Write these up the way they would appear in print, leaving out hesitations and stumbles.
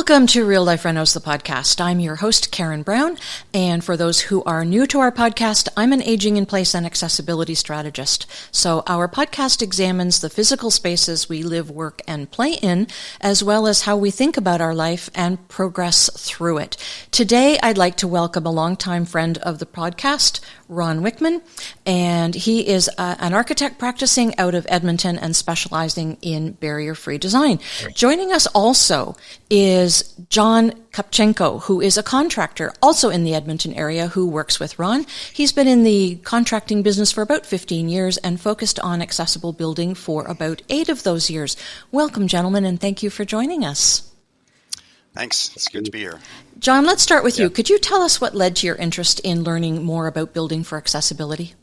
Welcome to Real Life Renos, the podcast. I'm your host, Karen Brown, and for those who are new to our podcast, I'm an aging in place and accessibility strategist. So our podcast examines the physical spaces we live, work, and play in, as well as how we think about our life and progress through it. Today, I'd like to welcome a longtime friend of the podcast, Ron Wickman, and he is an architect practicing out of Edmonton and specializing in barrier-free design. Joining us also is John Kupchenko, who is a contractor also in the Edmonton area who works with Ron. He's been in the contracting business for about 15 years and focused on accessible building for about 8 of those years. Welcome, gentlemen, and thank you for joining us. Thanks. It's good to be here. John, let's start with you. Could you tell us what led to your interest in learning more about building for accessibility?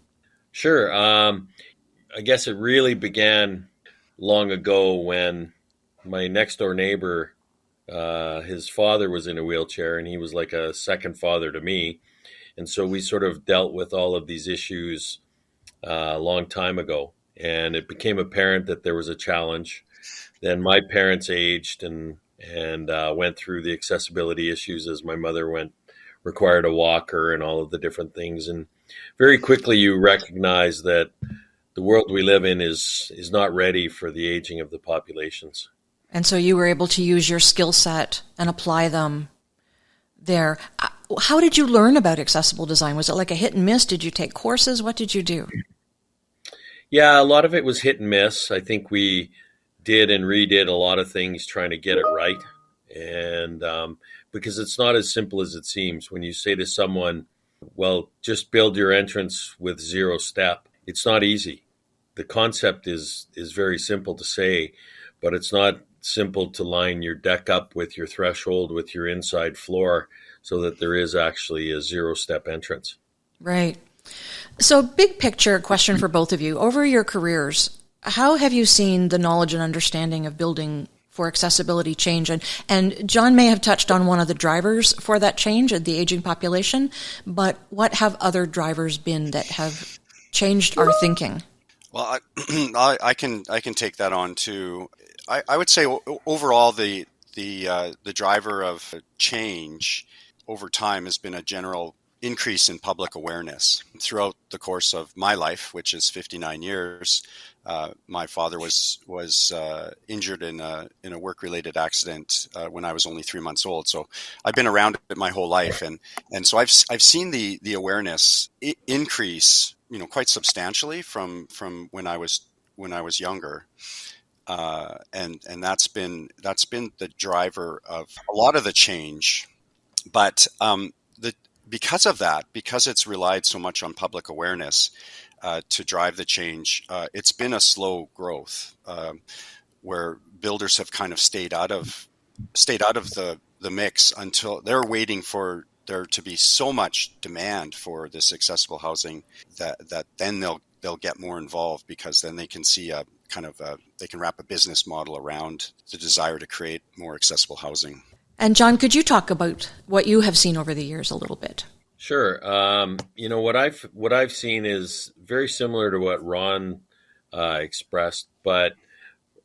Sure. I guess it really began long ago when my next door neighbor, his father was in a wheelchair and he was like a second father to me. And so we sort of dealt with all of these issues a long time ago. And it became apparent that there was a challenge. Then my parents aged and went through the accessibility issues as my mother required a walker and all of the different things. And very quickly you recognize that the world we live in is not ready for the aging of the populations. And so you were able to use your skill set and apply them there. How did you learn about accessible design? Was it like a hit and miss? Did you take courses? What did you do? Yeah, a lot of it was hit and miss. I think we did and redid a lot of things trying to get it right. And because it's not as simple as it seems. When you say to someone, well, just build your entrance with 0 step, it's not easy. The concept is very simple to say, but it's not simple to line your deck up with your threshold, with your inside floor, so that there is actually a 0 step entrance. Right. So big picture question for both of you. Over your careers, how have you seen the knowledge and understanding of building for accessibility change? And John may have touched on one of the drivers for that change, the aging population, but what have other drivers been that have changed our thinking? Well, I can take that on too. I would say overall the driver of change over time has been a general increase in public awareness. Throughout the course of my life, which is 59 years, my father was injured in a work-related accident when I was only 3 months old. So I've been around it my whole life, and so I've seen the awareness increase, quite substantially from when I was younger, and that's been the driver of a lot of the change, but because it's relied so much on public awareness to drive the change, it's been a slow growth where builders have kind of stayed out of the mix until they're waiting for there to be so much demand for this accessible housing that then they'll get more involved, because then they can see they can wrap a business model around the desire to create more accessible housing. And John, could you talk about what you have seen over the years a little bit? Sure. What I've seen is very similar to what Ron expressed, but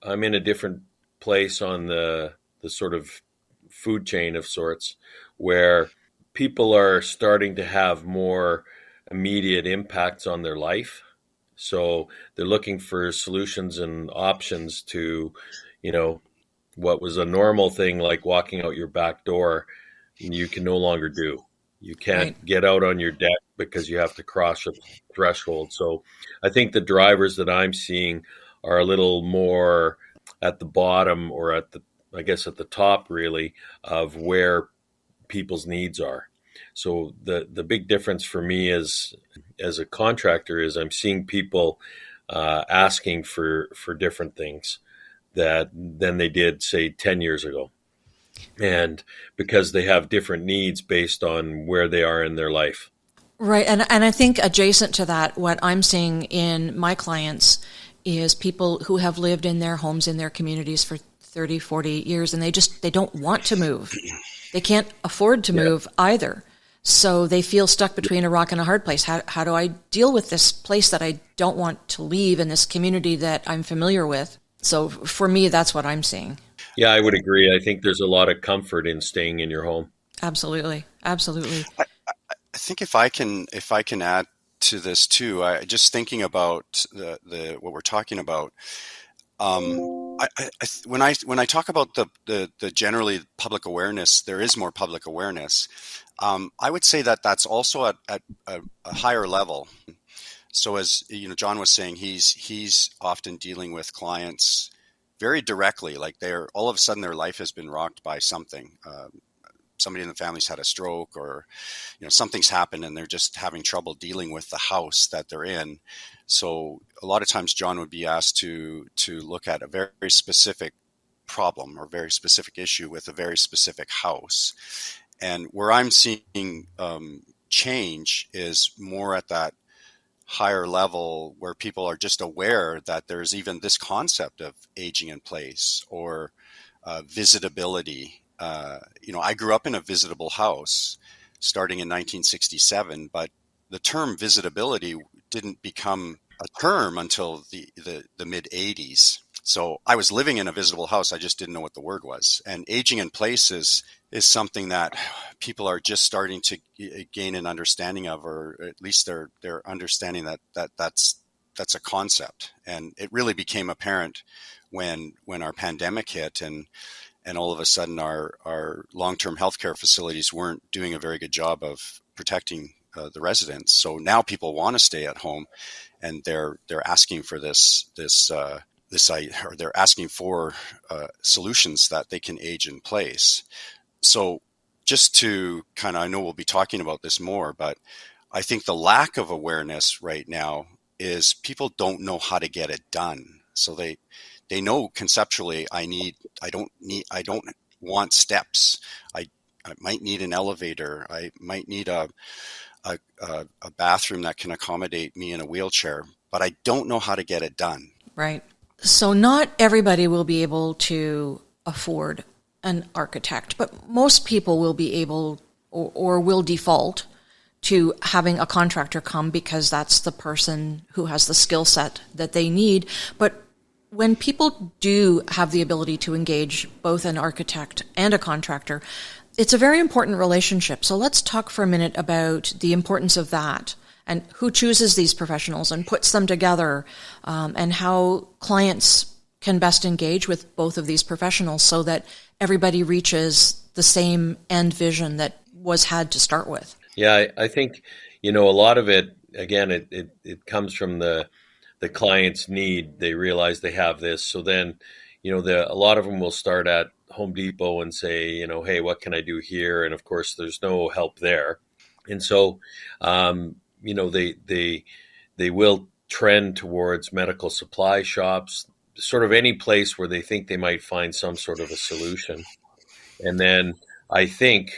I'm in a different place on the sort of food chain of sorts, where people are starting to have more immediate impacts on their life. So they're looking for solutions and options to, what was a normal thing like walking out your back door, you can no longer do. You can't get out on your deck because you have to cross a threshold. So I think the drivers that I'm seeing are a little more at the bottom, or at the top really, of where people's needs are. So the big difference for me as a contractor is I'm seeing people asking for different things than they did, say, 10 years ago. And because they have different needs based on where they are in their life. Right. And I think adjacent to that, what I'm seeing in my clients is people who have lived in their homes, in their communities for 30, 40 years, and they don't want to move. They can't afford to move either. So they feel stuck between a rock and a hard place. How do I deal with this place that I don't want to leave, in this community that I'm familiar with? So for me, that's what I'm seeing. Yeah, I would agree. I think there's a lot of comfort in staying in your home. Absolutely. Absolutely. I think if I can add to this too, just thinking about the what we're talking about. When I talk about the generally public awareness, there is more public awareness. I would say that that's also at a higher level. So as you know, John was saying, he's often dealing with clients very directly, like they're all of a sudden their life has been rocked by something. Somebody in the family's had a stroke, or something's happened, and they're just having trouble dealing with the house that they're in. So a lot of times John would be asked to look at a very specific problem or very specific issue with a very specific house. And where I'm seeing change is more at that higher level where people are just aware that there's even this concept of aging in place or visitability. I grew up in a visitable house starting in 1967, but the term visitability didn't become a term until the mid 80s. So I was living in a visitable house. I just didn't know what the word was. And aging in place is something that people are just starting to gain an understanding of, or at least they're understanding that's a concept. And it really became apparent when our pandemic hit, and all of a sudden our long-term healthcare facilities weren't doing a very good job of protecting the residents. So now people want to stay at home, and they're asking for or they're asking for solutions that they can age in place. So just to I know we'll be talking about this more, but I think the lack of awareness right now is people don't know how to get it done. So they know conceptually, I don't want steps. I might need an elevator. I might need a bathroom that can accommodate me in a wheelchair, but I don't know how to get it done. Right. So not everybody will be able to afford an architect, but most people will be able or will default to having a contractor come because that's the person who has the skill set that they need. But when people do have the ability to engage both an architect and a contractor, it's a very important relationship. So let's talk for a minute about the importance of that and who chooses these professionals and puts them together, and how clients can best engage with both of these professionals so that everybody reaches the same end vision that was had to start with. Yeah, I think, a lot of it, again, it comes from the client's need. They realize they have this. So then, a lot of them will start at Home Depot and say, hey, what can I do here? And of course, there's no help there. And so, they will trend towards medical supply shops, sort of any place where they think they might find some sort of a solution. And then I think,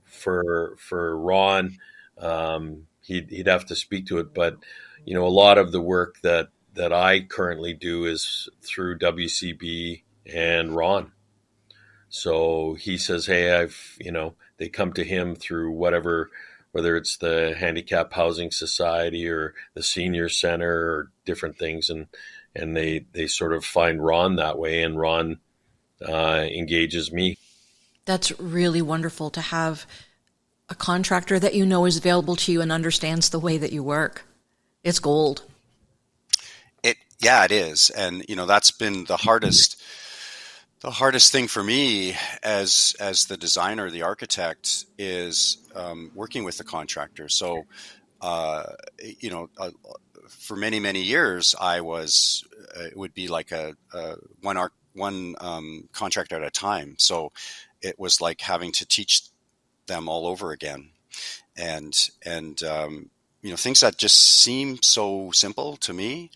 for Ron, he'd have to speak to it, but a lot of the work that I currently do is through WCB and Ron. So he says, hey, they come to him through whether it's the Handicap Housing Society or the Senior Center or different things. And they sort of find Ron that way, and Ron engages me. That's really wonderful to have a contractor that is available to you and understands the way that you work. It's gold. It is. And, that's been the hardest thing for me as the designer, the architect, is working with the contractor. So, for many, many years, I was, it would be like a one contractor at a time. So it was like having to teach them all over again. And things that just seem so simple to me,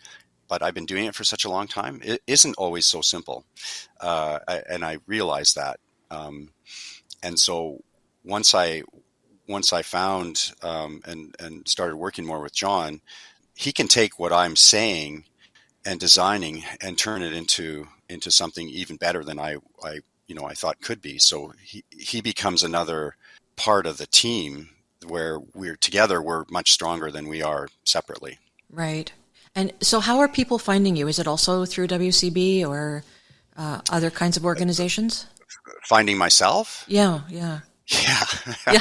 but I've been doing it for such a long time, it isn't always so simple. And I realized that. And so once I found and started working more with John, he can take what I'm saying and designing and turn it into something even better than I thought could be. So he becomes another part of the team where we're much stronger than we are separately. Right. And so how are people finding you? Is it also through WCB or Other kinds of organizations? Finding myself? Yeah. Yeah. Yeah,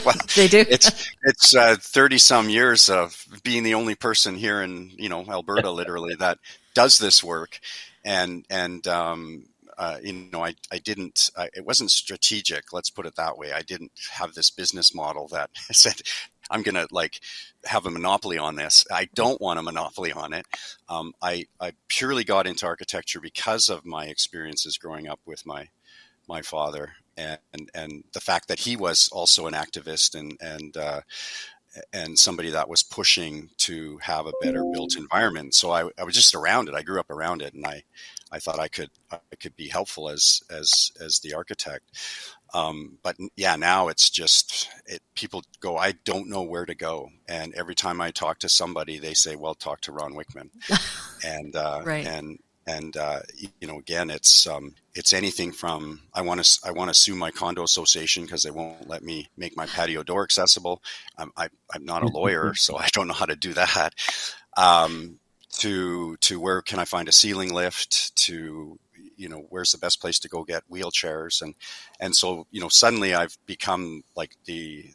Well, they do. it's 30 some years of being the only person here in, Alberta, literally, that does this work. I didn't, it wasn't strategic. Let's put it that way. I didn't have this business model that said, I'm going to have a monopoly on this. I don't want a monopoly on it. I purely got into architecture because of my experiences growing up with my father, and the fact that he was also an activist and somebody that was pushing to have a better built environment. So I was just around it. I grew up around it, and I thought I could be helpful as the architect. But yeah, now it's just people go, I don't know where to go, and every time I talk to somebody, they say, "Well, talk to Ron Wickman," and Right. again, it's anything from I want to sue my condo association because they won't let me make my patio door accessible. I'm not a lawyer, so I don't know how to do that. To where can I find a ceiling lift? To where's the best place to go get wheelchairs? And so suddenly I've become like the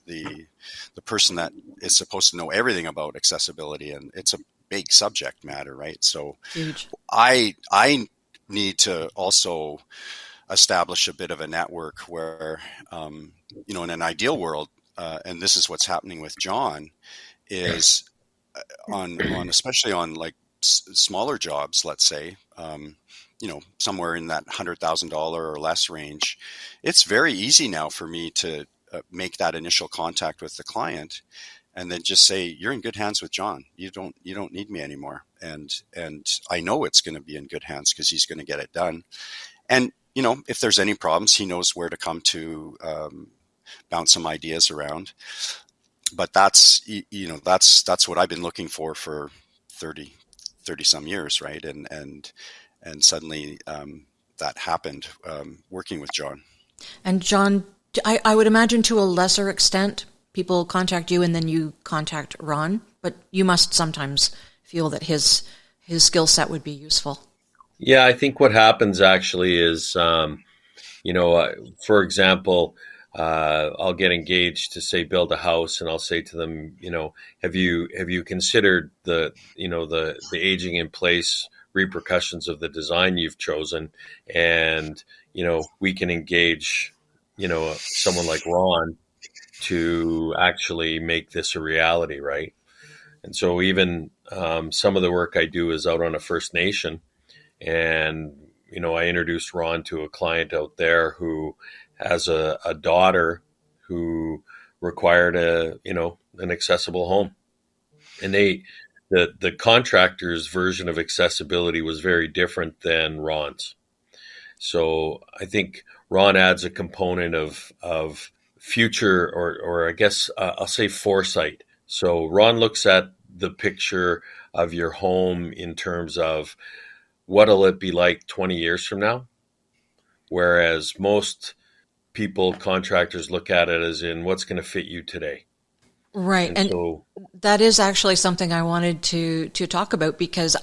person that is supposed to know everything about accessibility, and it's a big subject matter, right? So Huge. I need to also establish a bit of a network where, in an ideal world, and this is what's happening with John, is on especially on like smaller jobs, let's say, somewhere in that $100,000 or less range. It's very easy now for me to make that initial contact with the client, and then just say, "You're in good hands with John. You don't need me anymore." And I know it's going to be in good hands because he's going to get it done. And if there's any problems, he knows where to come to bounce some ideas around. But that's what I've been looking for 30 some years, right? And suddenly that happened working with John. And John, I would imagine to a lesser extent, people contact you and then you contact Ron, but you must sometimes feel that his skill set would be useful. Yeah, I think what happens actually is, for example, I'll get engaged to say build a house, and I'll say to them, have you considered the aging in place repercussions of the design you've chosen? And we can engage someone like Ron to actually make this a reality, right? And so even some of the work I do is out on a First Nation, and I introduced Ron to a client out there who has a daughter who required an accessible home, and the contractor's version of accessibility was very different than Ron's. So I think Ron adds a component of future, or I guess I'll say foresight. So Ron looks at the picture of your home in terms of what'll it be like 20 years from now, whereas most people, contractors, look at it as in what's going to fit you today. Right. And so that is actually something I wanted to talk about, because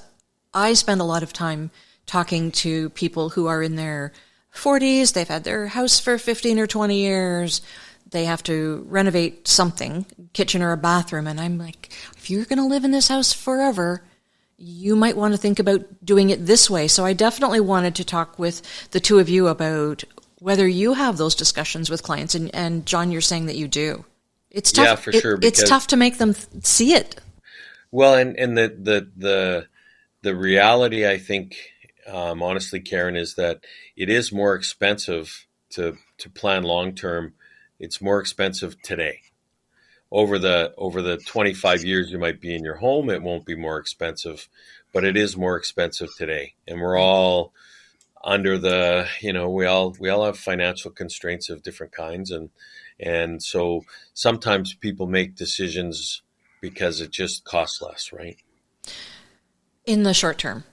I spend a lot of time talking to people who are in their 40s. They've had their house for 15 or 20 years. They have to renovate something, kitchen or a bathroom. And I'm like, if you're going to live in this house forever, you might want to think about doing it this way. So I definitely wanted to talk with the two of you about whether you have those discussions with clients. And John, you're saying that you do. It's tough. Yeah, for sure. It's tough to make them see it. Well, and the reality, I think, honestly, Karen, is that it is more expensive to plan long term. It's more expensive today. Over the 25 years you might be in your home, it won't be more expensive, but it is more expensive today. And we're all under we all have financial constraints of different kinds, and so sometimes people make decisions because it just costs less, right? In the short term.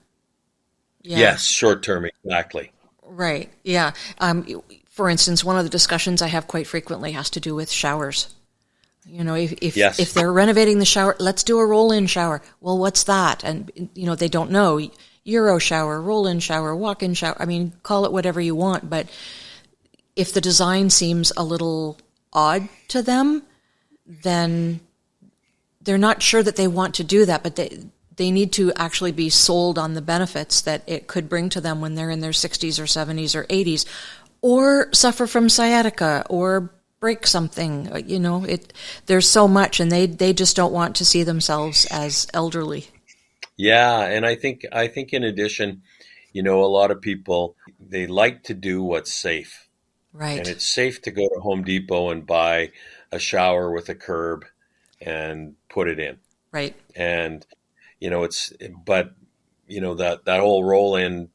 Yeah. Yes, short term, exactly. Right. Yeah. For instance, one of the discussions I have quite frequently has to do with showers. Yes. If they're renovating the shower, let's do a roll-in shower. Well, what's that? And they don't know. Euro shower, roll-in shower, walk-in shower. I mean, call it whatever you want, but if the design seems a little odd to them, then they're not sure that they want to do that, but they need to actually be sold on the benefits that it could bring to them when they're in their 60s or 70s or 80s, or suffer from sciatica or break something. There's so much, and they just don't want to see themselves as elderly. Yeah, and I think in addition, a lot of people, they like to do what's safe. Right. And it's safe to go to Home Depot and buy a shower with a curb and put it in. Right. And that whole roll-in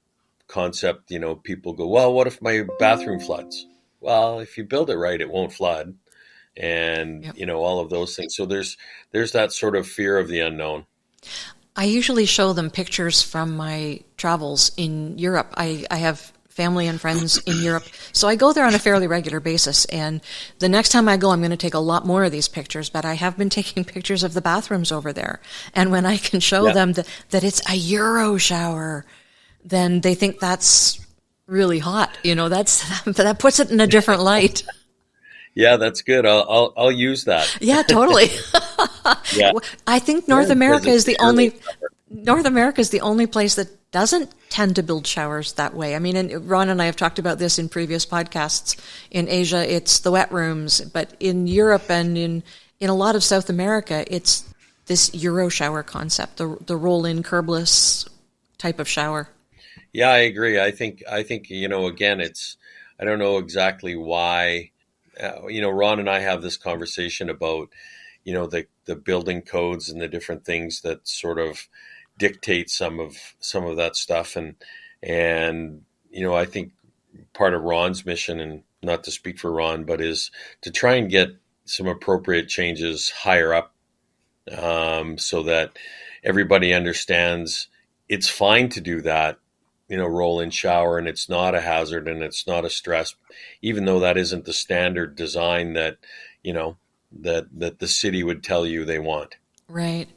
concept, people go, well, what if my bathroom floods? Well, if you build it right, it won't flood. And, Yep. All of those things. So there's that sort of fear of the unknown. I usually show them pictures from my travels in Europe. I have family and friends in Europe, so I go there on a fairly regular basis. And the next time I go, I'm going to take a lot more of these pictures, but I have been taking pictures of the bathrooms over there. And when I can show them that it's a Euro shower, then they think that's really hot. That puts it in a different light. Yeah, that's good. I'll use that. Yeah, totally. Yeah. I think North America is the only place that doesn't tend to build showers that way. I mean, and Ron and I have talked about this in previous podcasts. In Asia, it's the wet rooms, but in Europe and in a lot of South America, it's this Euro shower concept, the roll-in curbless type of shower. Yeah, I agree. I think again, I don't know exactly why. Ron and I have this conversation about the building codes and the different things that sort of dictate some of that stuff, and I think part of Ron's mission, and not to speak for Ron, but is to try and get some appropriate changes higher up, so that everybody understands it's fine to do that, roll-in shower, and it's not a hazard and it's not a stress, even though that isn't the standard design that that the city would tell you they want. Right.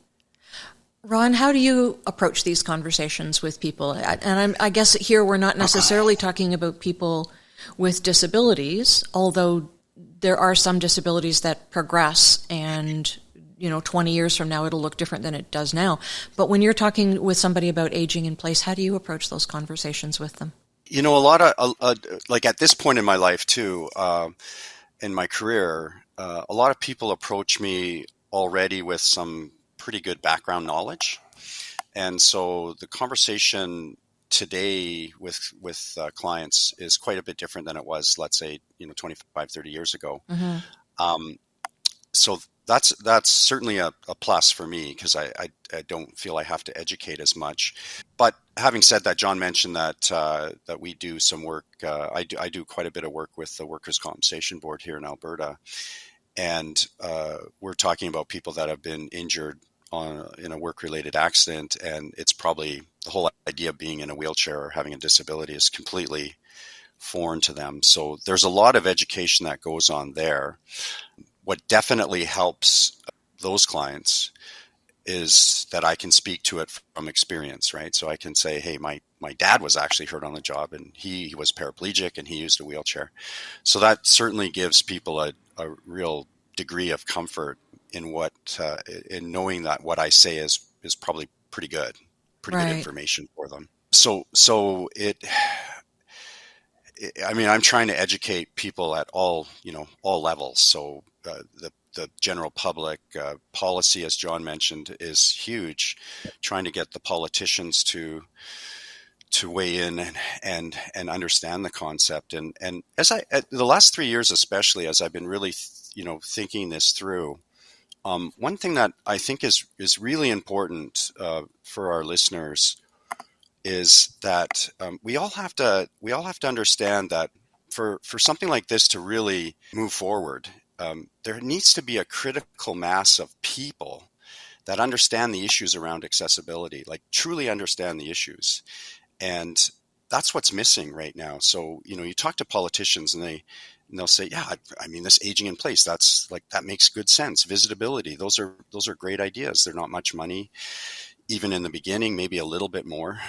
Ron, how do you approach these conversations with people? And I guess here we're not necessarily talking about people with disabilities, although there are some disabilities that progress and 20 years from now it'll look different than it does now. But when you're talking with somebody about aging in place, how do you approach those conversations with them? A lot of like at this point in my life too, in my career, a lot of people approach me already with some pretty good background knowledge, and so the conversation today with clients is quite a bit different than it was, let's say, 25, 30 years ago. Mm-hmm. So that's certainly a plus for me, because I don't feel I have to educate as much. But having said that, John mentioned that we do some work. I do quite a bit of work with the Workers' Compensation Board here in Alberta, and we're talking about people that have been injured in a work-related accident, and it's probably the whole idea of being in a wheelchair or having a disability is completely foreign to them. So there's a lot of education that goes on there. What definitely helps those clients is that I can speak to it from experience, right? So I can say, hey, my dad was actually hurt on the job, and he was paraplegic and he used a wheelchair. So that certainly gives people a real degree of comfort in in knowing that what I say is probably pretty good information for them. So I'm trying to educate people at all levels. So the general public, policy, as John mentioned, is huge. Trying to get the politicians to weigh in and understand the concept. And as the last 3 years, especially as I've been really thinking this through, one thing that I think is really important for our listeners is that we all have to understand that for something like this to really move forward, there needs to be a critical mass of people that understand the issues around accessibility, like truly understand the issues. And that's what's missing right now. So, you talk to politicians and they'll say, yeah, this aging in place, that makes good sense. Visitability, those are great ideas. They're not much money. even in the beginning, maybe a little bit more.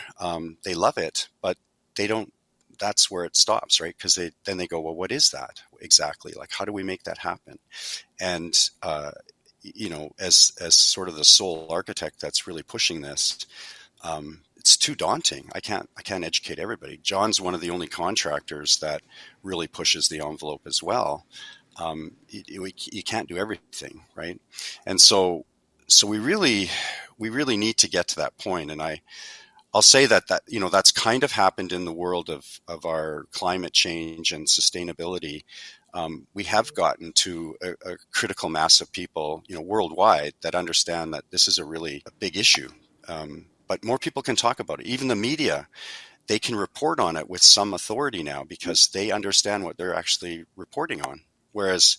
They love it, but they don't. That's where it stops, right? Because then they go, well, what is that exactly? Like, how do we make that happen? And as sort of the sole architect that's really pushing this, it's too daunting. I can't educate everybody. John's one of the only contractors that really pushes the envelope as well. You can't do everything, right? And so we really need to get to that point. And I'll say that that's kind of happened in the world of our climate change and sustainability. We have gotten to a critical mass of people, worldwide, that understand that this is a big issue. But more people can talk about it. Even the media, they can report on it with some authority now because they understand what they're actually reporting on. Whereas,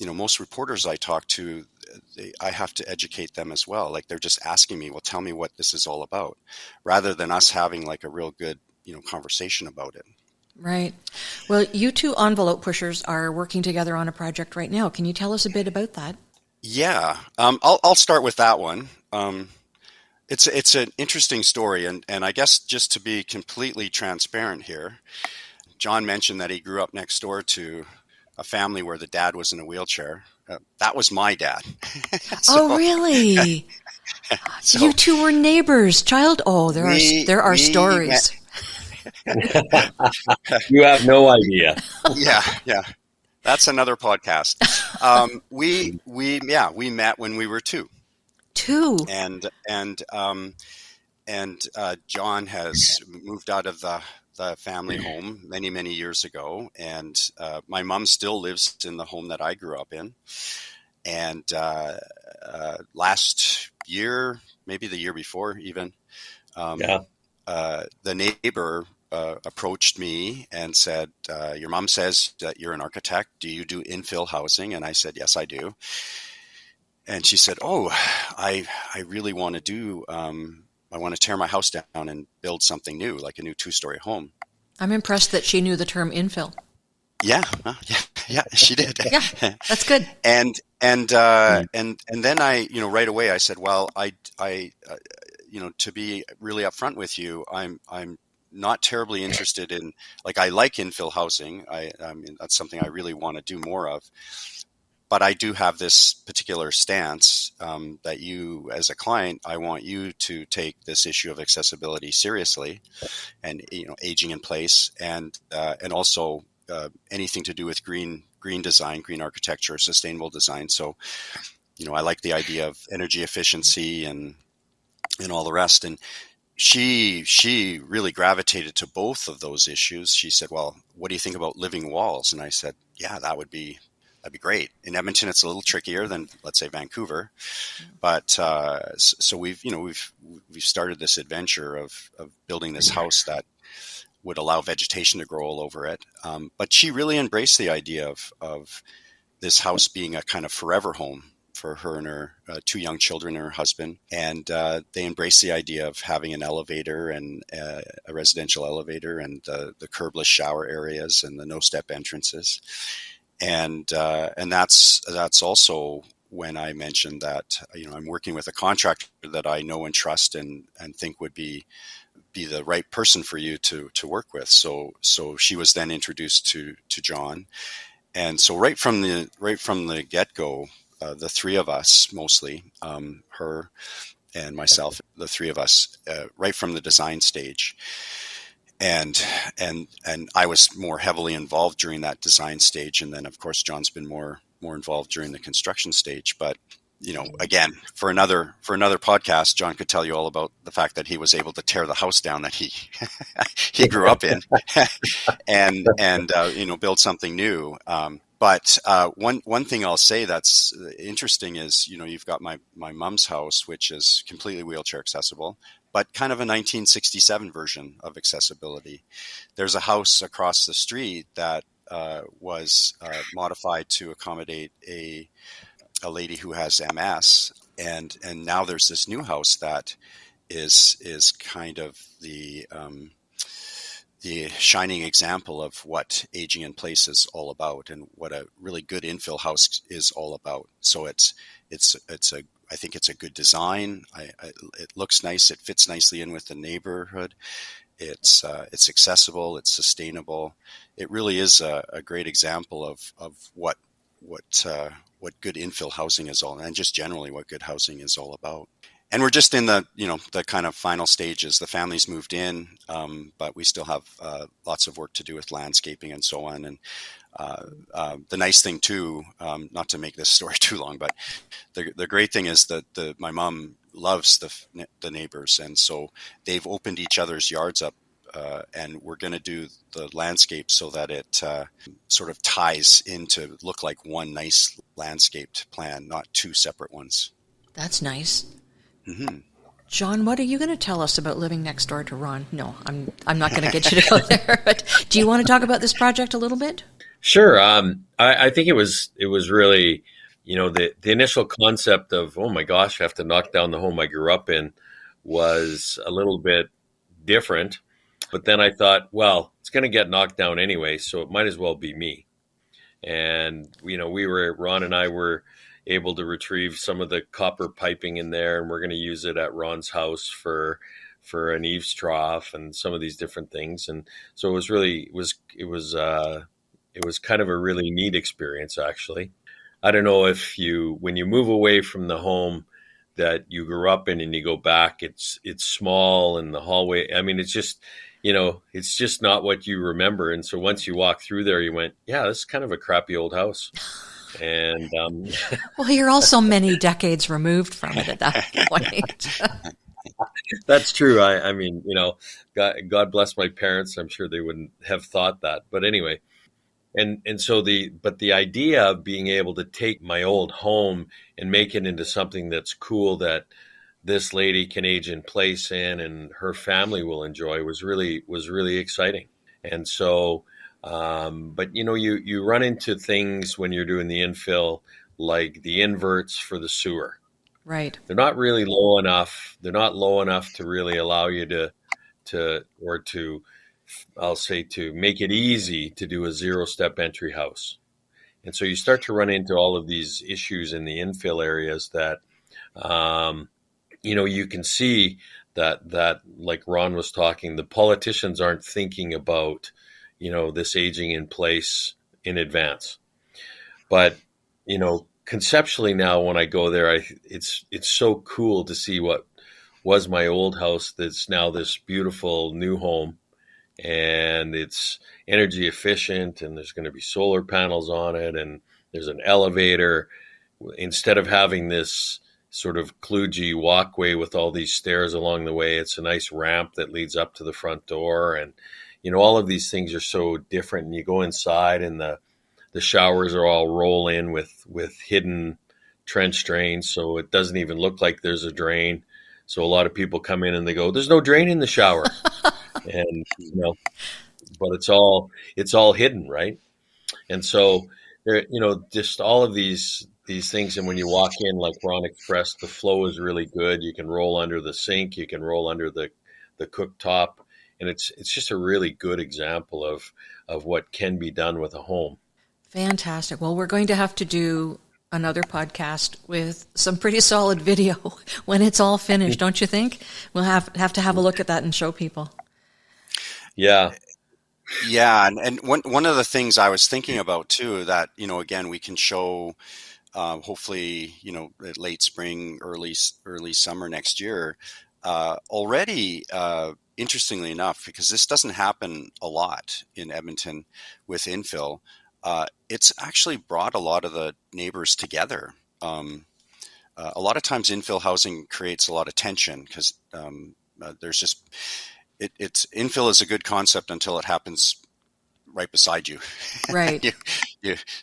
most reporters I talk to, I have to educate them as well. Like, they're just asking me, well, tell me what this is all about, rather than us having like a real good, conversation about it. Right. Well, you two envelope pushers are working together on a project right now. Can you tell us a bit about that? Yeah. I'll start with that one. It's an interesting story, and I guess just to be completely transparent here, John mentioned that he grew up next door to a family where the dad was in a wheelchair. That was my dad. Oh, really? So you two were neighbors. There are stories. You have no idea. Yeah. That's another podcast. We met when we were two. And John has moved out of the family home many years ago, and my mom still lives in the home that I grew up in. And last year, maybe the year before even, the neighbor approached me and said, your mom says that you're an architect. Do you do infill housing? And I said, yes, I do. And she said, oh, I really want to do, I want to tear my house down and build something new, like a new 2-story home. I'm impressed that she knew the term infill. Yeah, she did. Yeah, that's good. And then I, right away I said, well, I to be really upfront with you, I'm not terribly interested in, like, I like infill housing. I mean, that's something I really want to do more of. But I do have this particular stance that you, as a client, I want you to take this issue of accessibility seriously, and aging in place, and also anything to do with green design, green architecture, sustainable design. So, I like the idea of energy efficiency and all the rest. And she really gravitated to both of those issues. She said, well, what do you think about living walls? And I said, yeah, that'd be great. In Edmonton, it's a little trickier than, let's say, Vancouver, but so we've started this adventure of building this house that would allow vegetation to grow all over it. But she really embraced the idea of this house being a kind of forever home for her and her 2 young children and her husband. And they embraced the idea of having an elevator and a residential elevator, and the curbless shower areas and the no-step entrances. And that's also when I mentioned that, I'm working with a contractor that I know and trust and think would be the right person for you to work with. So she was then introduced to John. And so right from the get-go, the three of us, mostly, her and myself, the three of us, right from the design stage. And I was more heavily involved during that design stage, and then of course John's been more involved during the construction stage. But again, for another podcast, John could tell you all about the fact that he was able to tear the house down that he grew up in, and build something new. But one thing I'll say that's interesting is, you've got my mom's house, which is completely wheelchair accessible, but kind of a 1967 version of accessibility. There's a house across the street that was modified to accommodate a lady who has MS, and now there's this new house that is kind of the shining example of what aging in place is all about, and what a really good infill house is all about. So it's a I think it's a good design. It looks nice. It fits nicely in with the neighborhood. It's accessible. It's sustainable. It really is a great example of what good infill housing is all, and just generally what good housing is all about. And we're just in the kind of final stages. The family's moved in, but we still have lots of work to do with landscaping and so on. And the nice thing too, not to make this story too long, but the great thing is that my mom loves the neighbors, and so they've opened each other's yards up, and we're going to do the landscape so that it sort of ties into look like one nice landscaped plan, not two separate ones. That's nice. Mm-hmm. John, what are you going to tell us about living next door to Ron? No, I'm not going to get you to go there. But do you want to talk about this project a little bit? Sure. I think it was really, the initial concept of, oh my gosh, I have to knock down the home I grew up in was a little bit different. But then I thought, well, it's going to get knocked down anyway, so it might as well be me. And, Ron and I were able to retrieve some of the copper piping in there, and we're going to use it at Ron's house for an eaves trough and some of these different things. And so it was kind of a really neat experience, actually. I don't know if when you move away from the home that you grew up in and you go back, it's small, and the hallway, I mean, it's just not what you remember. And so once you walk through there, you went, yeah, this is kind of a crappy old house. And well, you're also many decades removed from it at that point. That's true. I mean, God bless my parents. I'm sure they wouldn't have thought that. But anyway, and so the idea of being able to take my old home and make it into something that's cool, that this lady can age in place in and her family will enjoy, was really exciting. And so, but you run into things when you're doing the infill, like the inverts for the sewer. Right. They're not really low enough. They're not low enough to really allow you to make it easy to do a 0-step entry house. And so you start to run into all of these issues in the infill areas that, you can see that like Ron was talking, the politicians aren't thinking about, this aging in place in advance. But, conceptually now when I go there, it's so cool to see what was my old house that's now this beautiful new home, and it's energy efficient, and there's going to be solar panels on it, and there's an elevator. Instead of having this sort of kludgy walkway with all these stairs along the way, it's a nice ramp that leads up to the front door. And, all of these things are so different. And you go inside, and the showers are all roll in with hidden trench drains. So it doesn't even look like there's a drain. So a lot of people come in and they go, there's no drain in the shower. And, but it's all hidden. Right. And so there, just all of these things. And when you walk in, like Ron expressed, the flow is really good. You can roll under the sink, you can roll under the cooktop. And it's just a really good example of what can be done with a home. Fantastic. Well, we're going to have to do another podcast with some pretty solid video when it's all finished, don't you think? We'll have to have a look at that and show people. Yeah. Yeah. And one of the things I was thinking about too, that, again, we can show hopefully, late spring, early summer next year, already, interestingly enough, because this doesn't happen a lot in Edmonton with infill, it's actually brought a lot of the neighbors together. A lot of times infill housing creates a lot of tension because there's just, it's infill is a good concept until it happens right beside you. Right.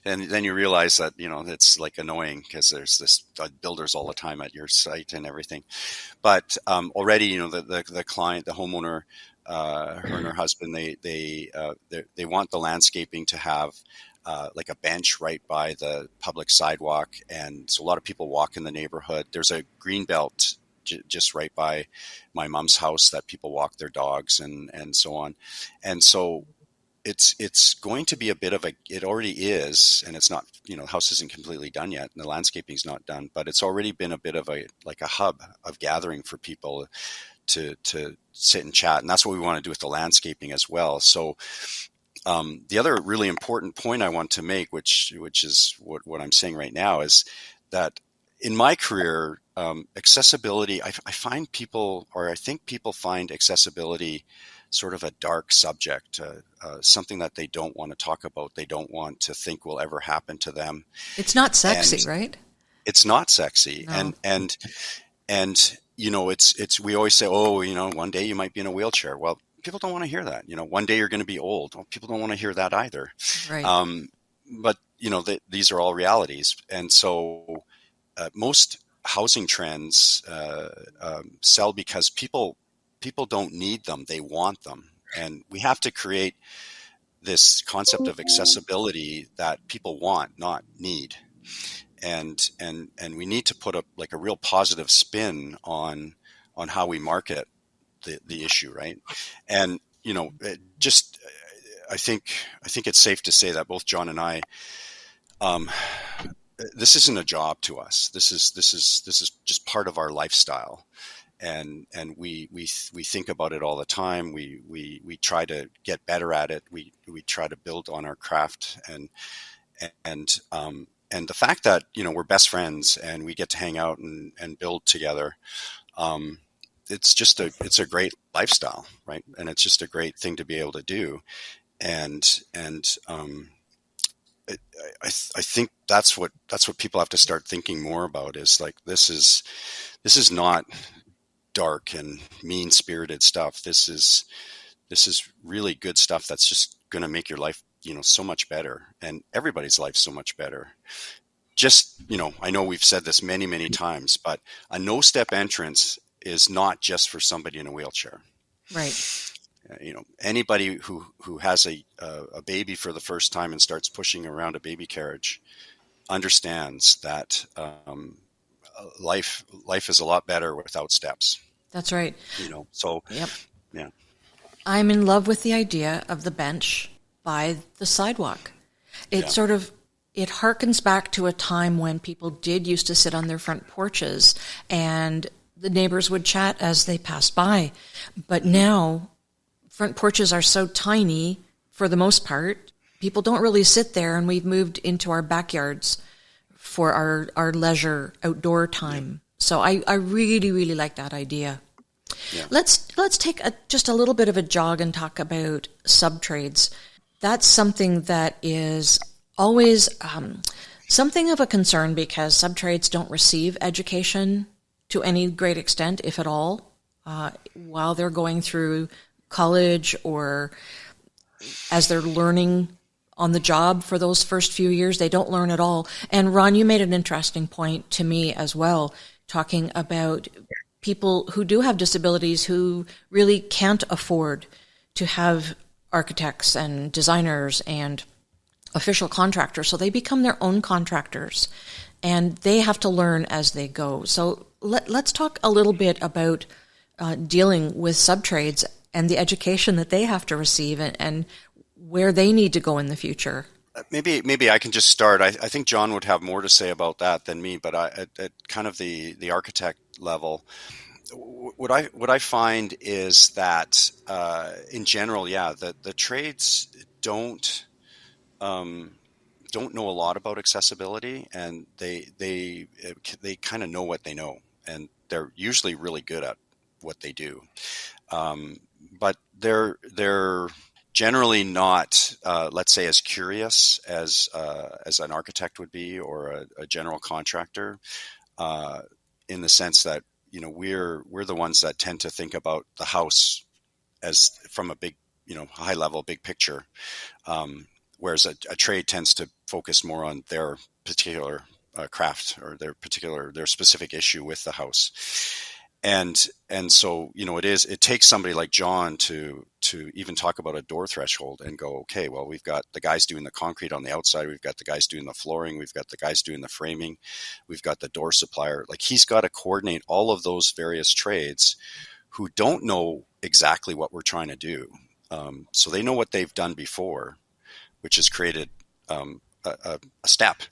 And then you realize that, it's like annoying because there's this builders all the time at your site and everything. But already, the client, the homeowner, her and her husband, they want the landscaping to have like a bench right by the public sidewalk. And so a lot of people walk in the neighborhood. There's a green belt just right by my mom's house that people walk their dogs and so on. And so it's going to be a bit of it already is, and it's not, the house isn't completely done yet and the landscaping's not done, but it's already been a bit of a hub of gathering for people to sit and chat. And that's what we want to do with the landscaping as well. So the other really important point I want to make, which is what I'm saying right now, is that in my career, accessibility, I find people, or I think people find accessibility sort of a dark subject, something that they don't want to talk about, they don't want to think will ever happen to them. It's not sexy, right? It's not sexy. No. And it's we always say, oh, one day you might be in a wheelchair. Well, people don't want to hear that. One day you're going to be old. Well, people don't want to hear that either. Right. But these are all realities. And so most housing trends sell because people don't need them, they want them. And we have to create this concept of accessibility that people want, not need. And we need to put a real positive spin on how we market the issue, right? And I think it's safe to say that both John and I, this isn't a job to us. This is just part of our lifestyle. And we think about it all the time. We try to get better at it. We try to build on our craft, and the fact that we're best friends and we get to hang out and build together. It's a great lifestyle, right? And it's just a great thing to be able to do. And I think that's what people have to start thinking more about, is like, this is not dark and mean-spirited stuff. This is really good stuff that's just going to make your life, so much better, and everybody's life so much better. Just, I know we've said this many, many times, but a no-step entrance is not just for somebody in a wheelchair. Right. Anybody who has a baby for the first time and starts pushing around a baby carriage understands that life is a lot better without steps. That's right. So yep. Yeah. I'm in love with the idea of the bench by the sidewalk. It harkens back to a time when people did used to sit on their front porches and the neighbors would chat as they passed by. But now front porches are so tiny for the most part, people don't really sit there, and we've moved into our backyards for our leisure outdoor time. Yeah. So I really, really like that idea. Yeah. Let's take just a little bit of a jog and talk about subtrades. That's something that is always something of a concern, because subtrades don't receive education to any great extent, if at all, while they're going through college or as they're learning on the job for those first few years. They don't learn at all. And Ron, you made an interesting point to me as well, talking about people who do have disabilities who really can't afford to have architects and designers and official contractors. So they become their own contractors and they have to learn as they go. So let's talk a little bit about dealing with subtrades and the education that they have to receive and where they need to go in the future. Maybe I can just start. I think John would have more to say about that than me, but at kind of the architect level, what I find is that in general, the trades don't know a lot about accessibility, and they kind of know what they know, and they're usually really good at what they do. But they're generally not, let's say, as curious as an architect would be, or a general contractor, in the sense that we're the ones that tend to think about the house as from a big, high level, big picture, whereas a trade tends to focus more on their particular craft or their specific issue with the house. And so, it takes somebody like John to even talk about a door threshold and go, okay, well, we've got the guys doing the concrete on the outside. We've got the guys doing the flooring. We've got the guys doing the framing. We've got the door supplier. Like, he's got to coordinate all of those various trades who don't know exactly what we're trying to do. So they know what they've done before, which has created a step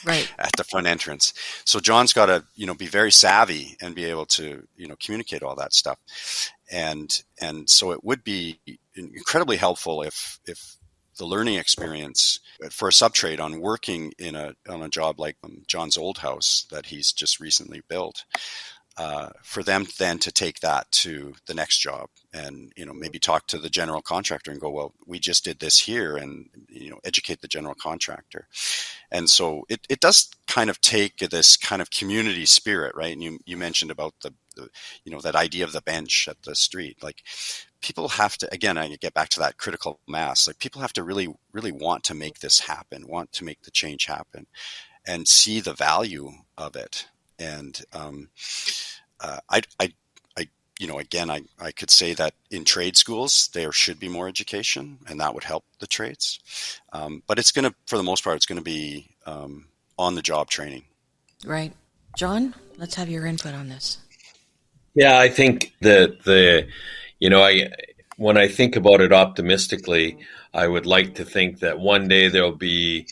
Right. at the front entrance. So John's got to, be very savvy and be able to, communicate all that stuff. And so it would be incredibly helpful if the learning experience for a subtrade on working on a job like John's old house that he's just recently built, for them then to take that to the next job and, maybe talk to the general contractor and go, well, we just did this here, and, educate the general contractor. And so it does kind of take this kind of community spirit, right? And you mentioned about the that idea of the bench at the street. Like, people have to, again, I get back to that critical mass. Like, people have to really, really want to make this happen, want to make the change happen, and see the value of it. And I could say that in trade schools there should be more education, and that would help the trades. But it's going to, for the most part, it's going to be on the job training. Right. John, let's have your input on this. Yeah, I think that when I think about it optimistically, I would like to think that one day there'll be,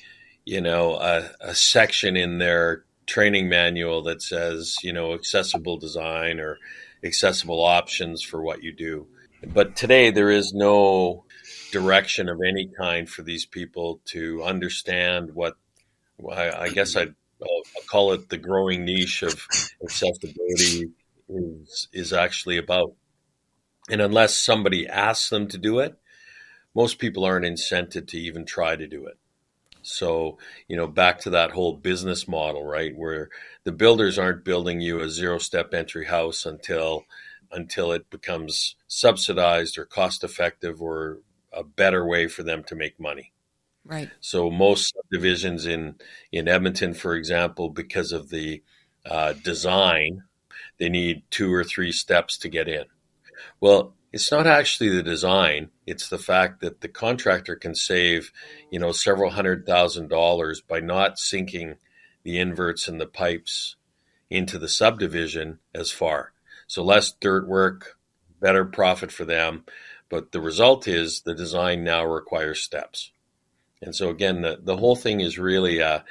a section in their training manual that says, accessible design or accessible options for what you do. But today there is no direction of any kind for these people to understand what I guess I'll call it the growing niche of accessibility is actually about. And unless somebody asks them to do it, most people aren't incented to even try to do it. So, back to that whole business model, right, where the builders aren't building you a zero-step entry house until it becomes subsidized or cost-effective or a better way for them to make money. Right. So most subdivisions in Edmonton, for example, because of the design, they need 2 or 3 steps to get in. Well, it's not actually the design. It's the fact that the contractor can save, several $100,000 by not sinking the inverts and the pipes into the subdivision as far. So less dirt work, better profit for them. But the result is the design now requires steps. And so again, the whole thing is really, that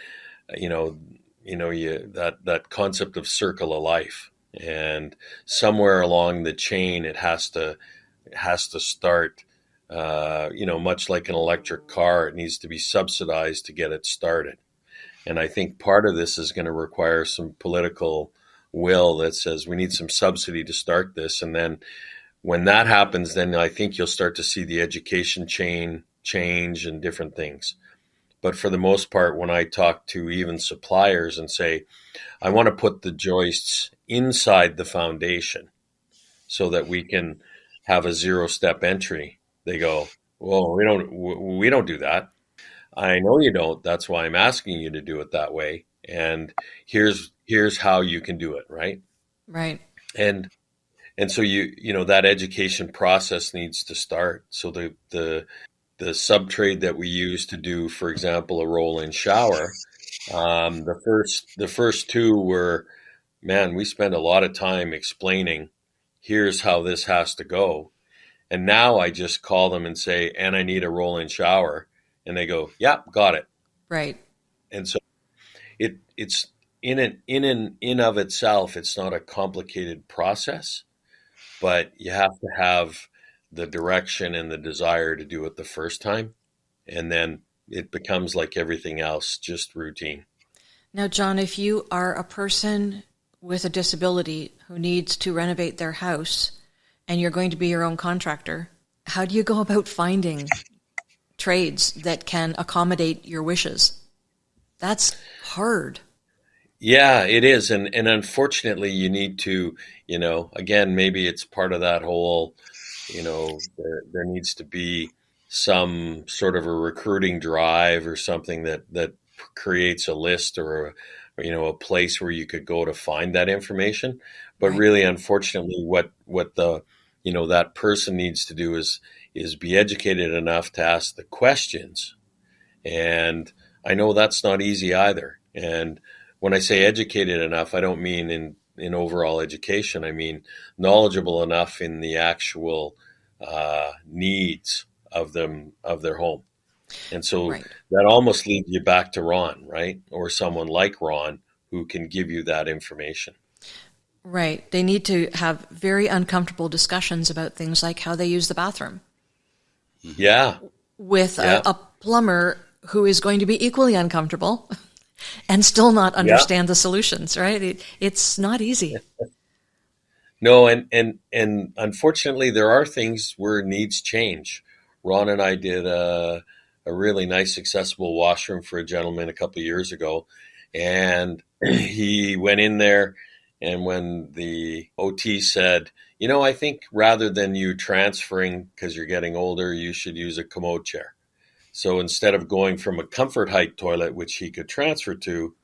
concept of circle of life. And somewhere along the chain, it has to start. Much like an electric car, it needs to be subsidized to get it started. And I think part of this is going to require some political will that says we need some subsidy to start this. And then when that happens, then I think you'll start to see the education chain change and different things. But for the most part, when I talk to even suppliers and say, I want to put the joists inside the foundation so that we can have a zero-step entry, they go, well, we don't do that. I know you don't. That's why I'm asking you to do it that way. And here's how you can do it, right? Right. And so that education process needs to start. So the sub-trade that we use to do, for example, a roll-in shower, the first 2 were, man, we spent a lot of time explaining, here's how this has to go. And now I just call them and say, and I need a roll-in shower. And they go, yeah, got it. Right. And so it's in of itself, it's not a complicated process, but you have to have the direction and the desire to do it the first time. And then it becomes like everything else, just routine. Now, John, if you are a person with a disability who needs to renovate their house and you're going to be your own contractor, how do you go about finding trades that can accommodate your wishes? That's hard. Yeah, it is. And unfortunately, you need to, again, maybe it's part of that whole, there needs to be some sort of a recruiting drive or something that creates a list or a place where you could go to find that information. But Right. really, unfortunately, what the, that person needs to do is be educated enough to ask the questions. And I know that's not easy either. And when I say educated enough, I don't mean in overall education. I mean knowledgeable enough in the actual needs of their home. And so Right. that almost leads you back to Ron, right? Or someone like Ron who can give you that information. Right. They need to have very uncomfortable discussions about things like how they use the bathroom. Yeah. With Yeah. a plumber who is going to be equally uncomfortable and still not understand the solutions, right? It's not easy. No, and unfortunately, there are things where needs change. Ron and I did a really nice, accessible washroom for a gentleman a couple of years ago, and he went in there, and when the OT said, I think rather than you transferring because you're getting older, you should use a commode chair. So instead of going from a comfort height toilet, which he could transfer to,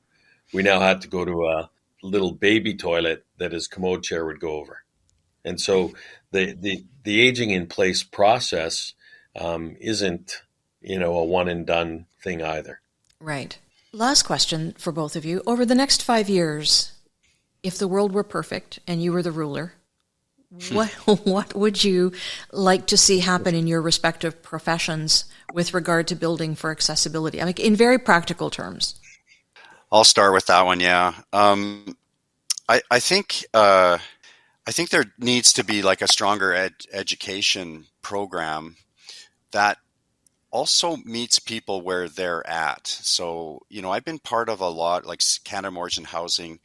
we now had to go to a little baby toilet that his commode chair would go over. And so the aging in place process isn't, a one and done thing either. Right. Last question for both of you. Over the next 5 years, if the world were perfect and you were the ruler, what would you like to see happen in your respective professions with regard to building for accessibility? I mean, in very practical terms. I'll start with that one. Yeah. I think there needs to be like a stronger education program that also meets people where they're at. So, I've been part of a lot like Canada Mortgage and Housing.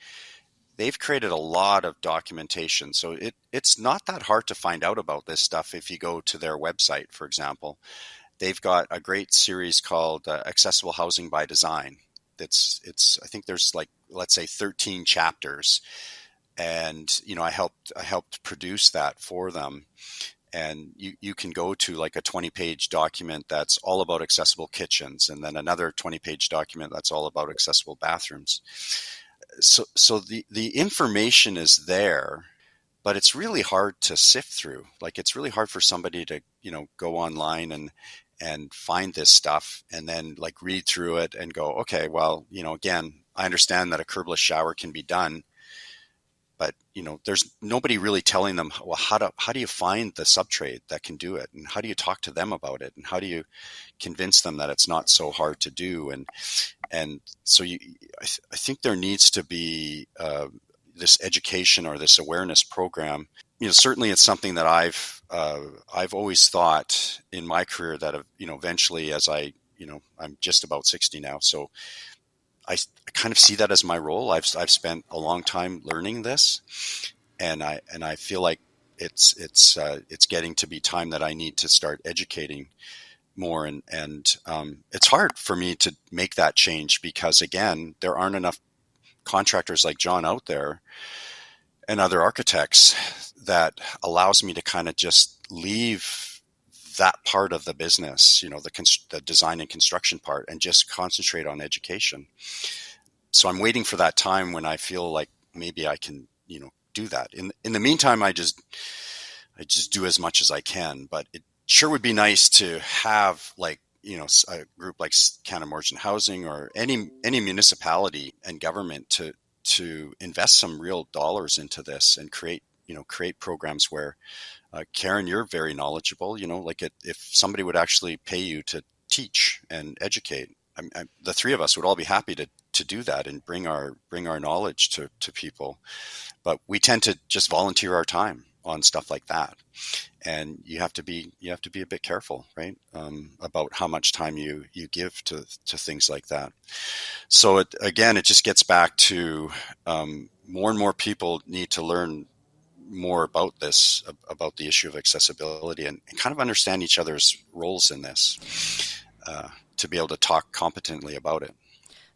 They've created a lot of documentation. So it's not that hard to find out about this stuff if you go to their website, for example. They've got a great series called Accessible Housing by Design. I think there's like, let's say 13 chapters. And, I helped produce that for them. And you can go to like a 20-page document that's all about accessible kitchens, and then another 20-page document that's all about accessible bathrooms. So the information is there, but it's really hard to sift through. Like, it's really hard for somebody to, go online and find this stuff and then like read through it and go, okay, well, again, I understand that a curbless shower can be done, but there's nobody really telling them, well, how do you find the subtrade that can do it, and how do you talk to them about it, and how do you convince them that it's not so hard to do, and so I think there needs to be this education or this awareness program. Certainly it's something that I've always thought in my career that eventually, as I'm just about 60 now, so I kind of see that as my role. I've spent a long time learning this, and I feel like it's getting to be time that I need to start educating more, and it's hard for me to make that change because, again, there aren't enough contractors like John out there and other architects that allows me to kind of just leave that part of the business, the design and construction part, and just concentrate on education. So I'm waiting for that time when I feel like maybe I can, do that. In the meantime, I just do as much as I can, but it sure would be nice to have like, a group like Canada Mortgage and Housing or any municipality and government to invest some real dollars into this and create programs where, Karen, you're very knowledgeable, like if somebody would actually pay you to teach and educate, the three of us would all be happy to do that and bring our knowledge to people. But we tend to just volunteer our time on stuff like that. And you have to be a bit careful, right? About how much time you give to things like that. So it just gets back to more and more people need to learn more about this, about the issue of accessibility, and kind of understand each other's roles in this to be able to talk competently about it.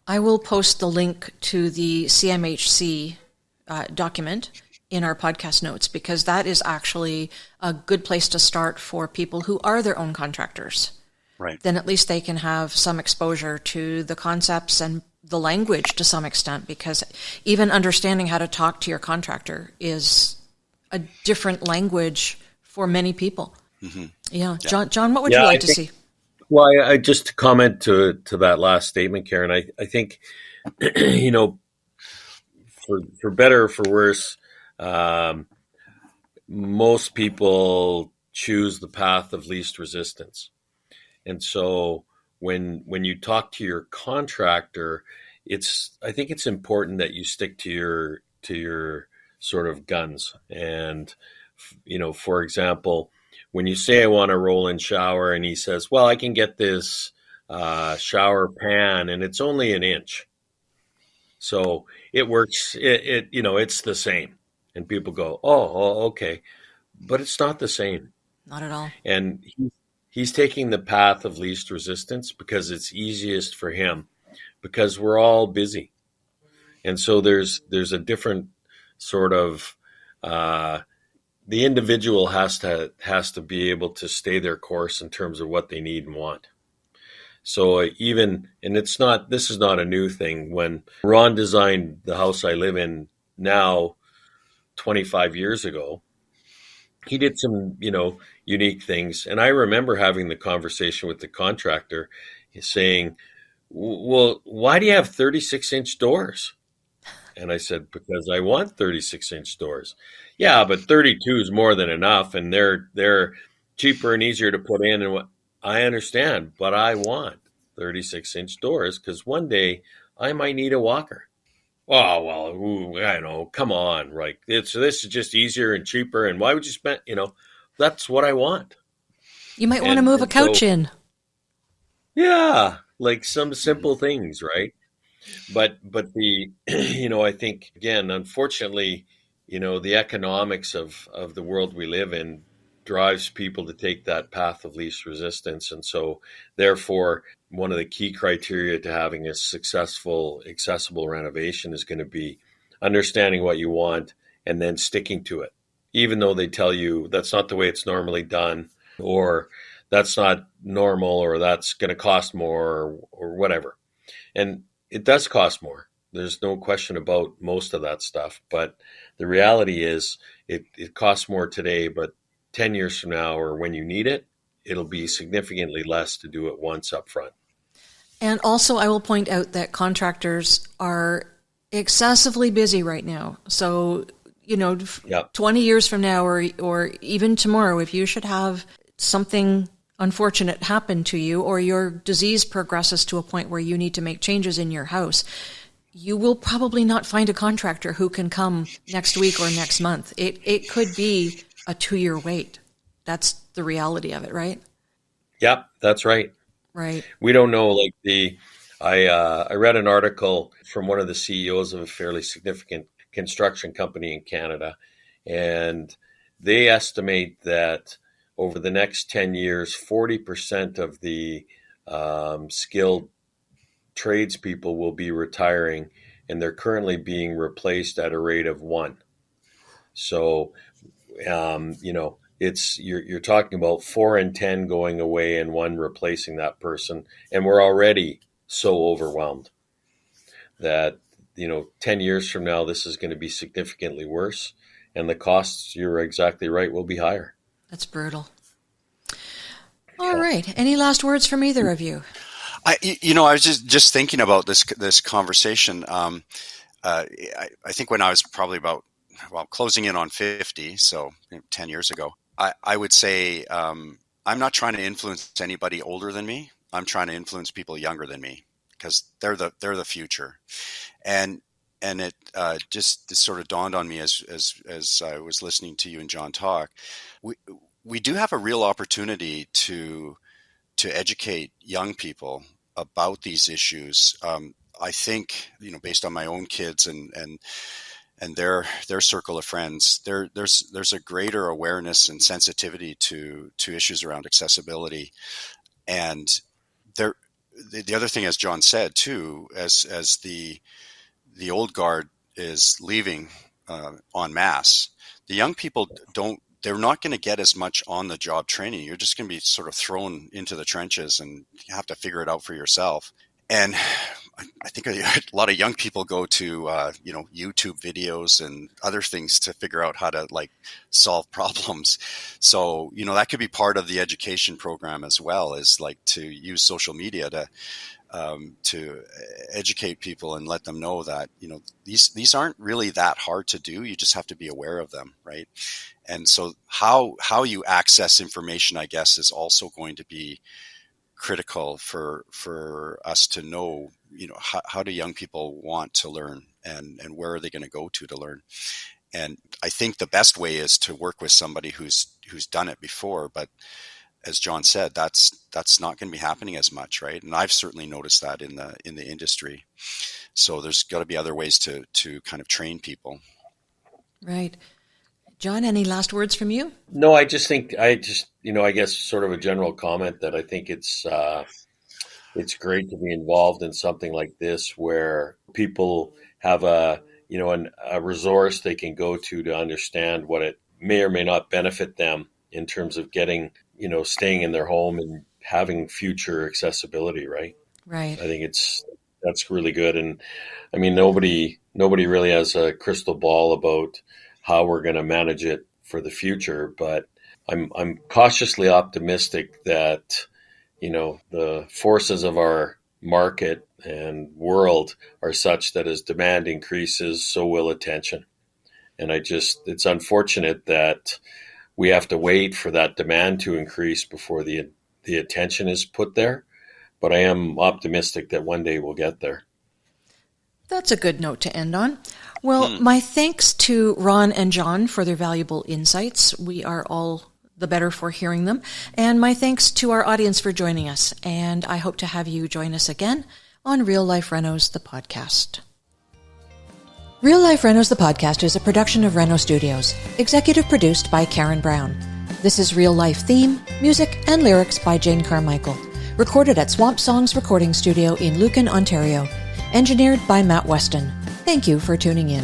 I will post the link to the CMHC document in our podcast notes, because that is actually a good place to start for people who are their own contractors. Right. Then at least they can have some exposure to the concepts and the language to some extent, because even understanding how to talk to your contractor is a different language for many people. Mm-hmm. Yeah. John, what would you like to see? Well, I just comment to that last statement, Karen. I think, for better or for worse, most people choose the path of least resistance. And so when you talk to your contractor, I think it's important that you stick to your sort of guns. And for example, when you say I want a roll-in shower, and he says, well, I can get this shower pan and it's only an inch, so it works. It's the same, and people go, oh, okay, but it's not the same. Not at all. And he's taking the path of least resistance because it's easiest for him, because we're all busy. And so there's a different sort of the individual has to be able to stay their course in terms of what they need and want. So this is not a new thing. When Ron designed the house I live in now 25 years ago, he did some, unique things. And I remember having the conversation with the contractor saying, well, why do you have 36-inch doors? And I said, because I want 36-inch doors. Yeah, but 32 is more than enough, and they're cheaper and easier to put in. And I understand, but I want 36-inch doors because one day I might need a walker. Oh, well, I know, come on, right? This is just easier and cheaper, and why would you spend, that's what I want. You might want to move a couch in. Yeah, like some simple things, right? But the, I think, again, unfortunately, the economics of the world we live in drives people to take that path of least resistance. And so, therefore, one of the key criteria to having a successful, accessible renovation is going to be understanding what you want and then sticking to it, even though they tell you that's not the way it's normally done, or that's not normal, or that's going to cost more, or whatever. And it does cost more. There's no question about most of that stuff. But the reality is it costs more today, but 10 years from now, or when you need it, it'll be significantly less to do it once up front. And also, I will point out that contractors are excessively busy right now. So, 20 years from now, or even tomorrow, if you should have something unfortunate happen to you, or your disease progresses to a point where you need to make changes in your house, you will probably not find a contractor who can come next week or next month. It could be a 2-year wait. That's the reality of it, right? Yep, that's right. Right. We don't know. I read an article from one of the CEOs of a fairly significant construction company in Canada, and they estimate that over the next 10 years, 40% of the skilled tradespeople will be retiring, and they're currently being replaced at a rate of 1. So, you're talking about 4 in 10 going away and 1 replacing that person, and we're already so overwhelmed that 10 years from now this is going to be significantly worse, and the costs, you're exactly right, will be higher. That's brutal. All right. Any last words from either of you? I was just thinking about this conversation. I think when I was probably about closing in on 50, so 10 years ago, I would say I'm not trying to influence anybody older than me. I'm trying to influence people younger than me, because they're the future. And it just sort of dawned on me as I was listening to you and John talk. We do have a real opportunity to educate young people about these issues. I think, based on my own kids and their circle of friends, there's a greater awareness and sensitivity to issues around accessibility. And the other thing, as John said too, as the old guard is leaving en masse, the young people they're not going to get as much on-the-job training. You're just going to be sort of thrown into the trenches and you have to figure it out for yourself. And I think a lot of young people go to, YouTube videos and other things to figure out how to solve problems. So, that could be part of the education program as well, is to use social media to to educate people and let them know that, these aren't really that hard to do. You just have to be aware of them, right? And so how you access information, I guess, is also going to be critical for us to know, how do young people want to learn, and where are they going to go to learn? And I think the best way is to work with somebody who's done it before. But as John said, that's not going to be happening as much, right? And I've certainly noticed that in the industry. So there's got to be other ways to kind of train people. Right. John, any last words from you? No, I guess sort of a general comment that I think it's great to be involved in something like this, where people have a resource they can go to understand what it may or may not benefit them in terms of getting, staying in their home and having future accessibility, right? Right. I think that's really good. And I mean, nobody really has a crystal ball about how we're going to manage it for the future, but I'm cautiously optimistic that, the forces of our market and world are such that as demand increases, so will attention. And it's unfortunate that we have to wait for that demand to increase before the attention is put there. But I am optimistic that one day we'll get there. That's a good note to end on. Well, my thanks to Ron and John for their valuable insights. We are all the better for hearing them. And my thanks to our audience for joining us. And I hope to have you join us again on Real Life Renos, the podcast. Real Life Renos, the podcast is a production of Reno Studios, executive produced by Karen Brown. This is Real Life theme, music, and lyrics by Jane Carmichael, recorded at Swamp Songs Recording Studio in Lucan, Ontario, engineered by Matt Weston. Thank you for tuning in.